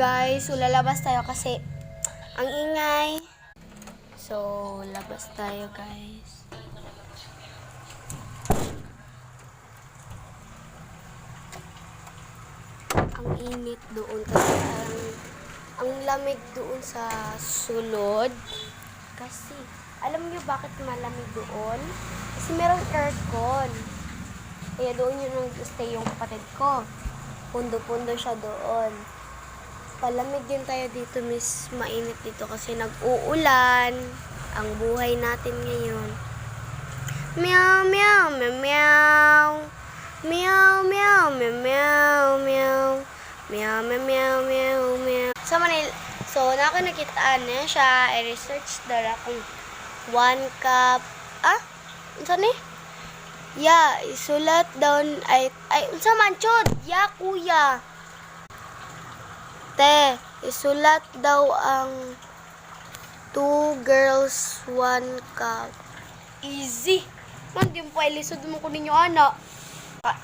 Guys, so lalabas tayo kasi ang ingay. So, labas tayo guys. Ang init doon kasi ang lamig doon sa sulod. Kasi, alam niyo bakit malamig doon? Kasi merong aircon. Kaya doon yun nag-stay yung kapatid ko. Pundo-pundo siya doon. Palamig din tayo dito, miss. Mainit dito kasi nag-uulan. Ang buhay natin ngayon. Meow, meow, meow, meow. Meow, meow, meow, meow, meow. Meow, meow, meow, meow, meow. Sa Manila, so, nakikitaan niya siya. I-research dala kung 1 cup. Saan eh? Yeah, isulat down. Unsa man, chod? Yeah, kuya. Te, isulat daw ang 2 girls, 1 cup. Easy. Man, di mo pa ilisod mo ko ninyo, anak.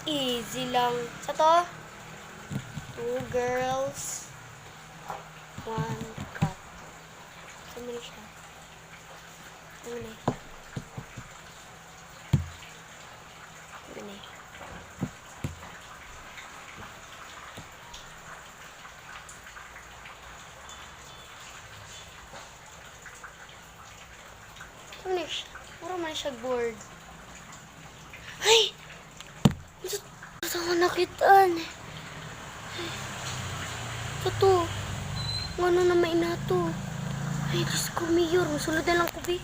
Easy lang. Sa to? 2 girls, 1 cup. Saan mo siya? Saan mo Puro man siya board. Ay! Ito ko nakitaan. Ito. Ano na may nato? Ay, Diyos ko, Mayor. Masulod na lang ko, be.